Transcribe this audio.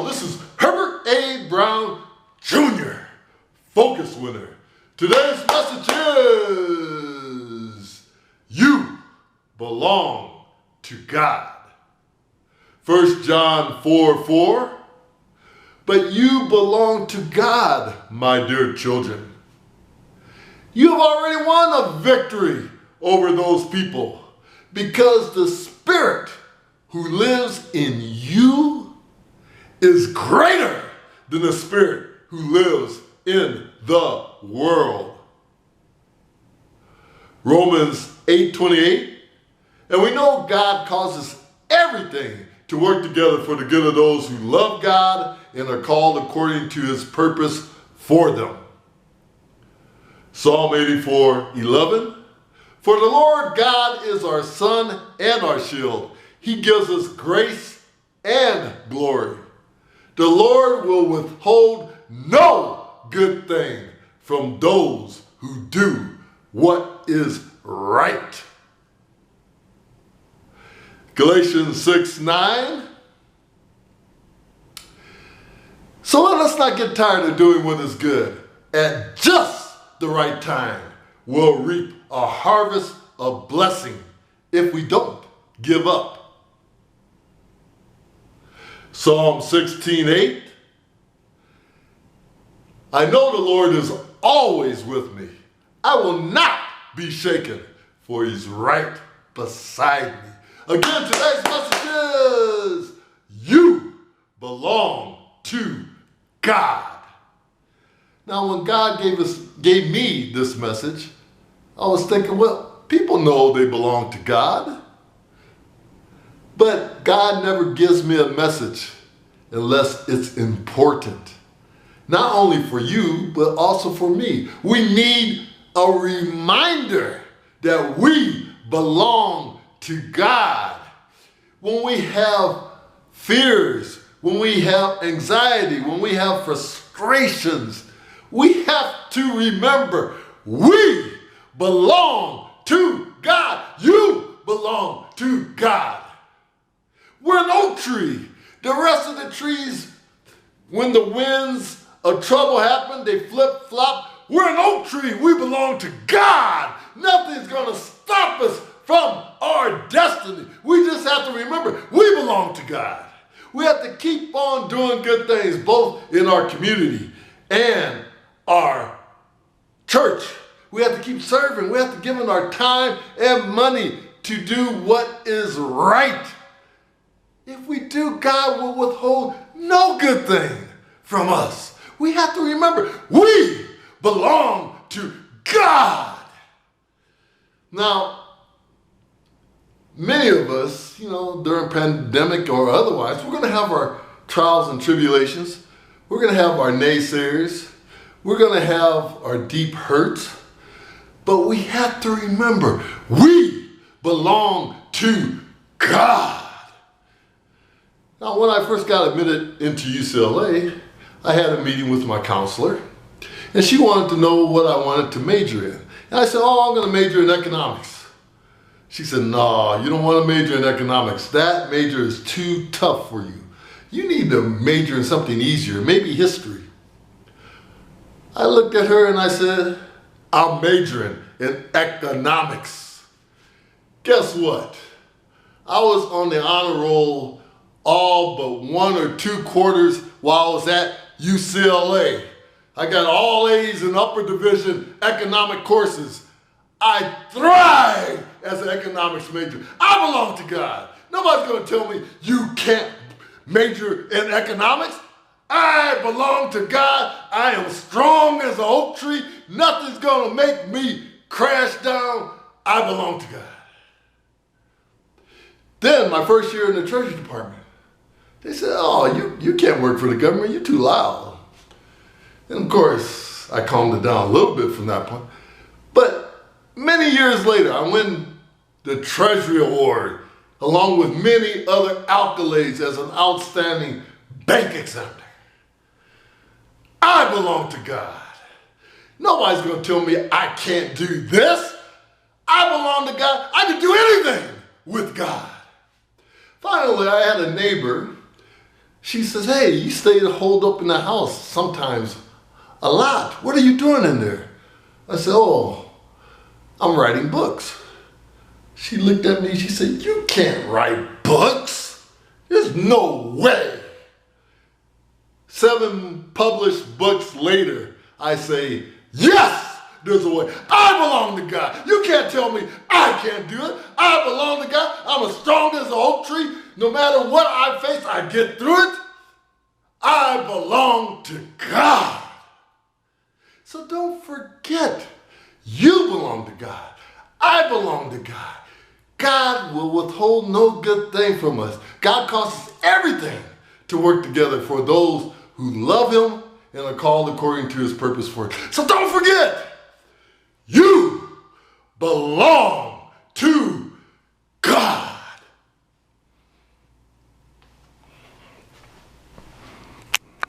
Hello, this is Herbert A. Brown Jr., Focus Winner. Today's message is, you belong to God. 1 John 4:4, but you belong to God, my dear children. You have already won a victory over those people because the Spirit who lives in you is greater than the spirit who lives in the world. Romans 8:28, and we know God causes everything to work together for the good of those who love God and are called according to his purpose for them. Psalm 84:11, for the Lord God is our sun and our shield. He gives us grace and glory. The Lord will withhold no good thing from those who do what is right. Galatians 6:9. So let us not get tired of doing what is good. At just the right time, we'll reap a harvest of blessing if we don't give up. Psalm 16:8, I know the Lord is always with me. I will not be shaken, for he's right beside me. Again, today's message is, you belong to God. Now, when God gave me this message, I was thinking, well, people know they belong to God. But God never gives me a message unless it's important. Not only for you, but also for me. We need a reminder that we belong to God. When we have fears, when we have anxiety, when we have frustrations, we have to remember we belong to God. You belong to God. We're an oak tree. The rest of the trees, when the winds of trouble happen, they flip-flop. We're an oak tree. We belong to God. Nothing's going to stop us from our destiny. We just have to remember we belong to God. We have to keep on doing good things, both in our community and our church. We have to keep serving. We have to give in our time and money to do what is right. If we do, God will withhold no good thing from us. We have to remember, we belong to God. Now, many of us, during pandemic or otherwise, we're going to have our trials and tribulations. We're going to have our naysayers. We're going to have our deep hurts. But we have to remember, we belong to God. Now, when I first got admitted into UCLA, I had a meeting with my counselor, and she wanted to know what I wanted to major in. And I said, I'm going to major in economics. She said, no, you don't want to major in economics. That major is too tough for you. You need to major in something easier, maybe history. I looked at her and I said, I'm majoring in economics. Guess what? I was on the honor roll all but 1 or 2 quarters while I was at UCLA. I got all A's in upper division economic courses. I thrive as an economics major. I belong to God. Nobody's going to tell me you can't major in economics. I belong to God. I am strong as an oak tree. Nothing's going to make me crash down. I belong to God. Then my first year in the Treasury Department, they said, you can't work for the government. You're too loud. And of course, I calmed it down a little bit from that point. But many years later, I win the Treasury Award, along with many other accolades as an outstanding bank examiner. I belong to God. Nobody's going to tell me I can't do this. I belong to God. I can do anything with God. Finally, I had a neighbor. She says, hey, you stay holed up in the house sometimes a lot. What are you doing in there? I said, oh, I'm writing books. She looked at me, she said, you can't write books. There's no way. 7 published books later, I say, yes, there's a way. I belong to God. You can't tell me I can't do it. I belong to God. I'm as strong as an oak tree. No matter what I face, I get through it. I belong to God. So don't forget, you belong to God. I belong to God. God will withhold no good thing from us. God causes everything to work together for those who love him and are called according to his purpose for it. So don't forget, you belong to God.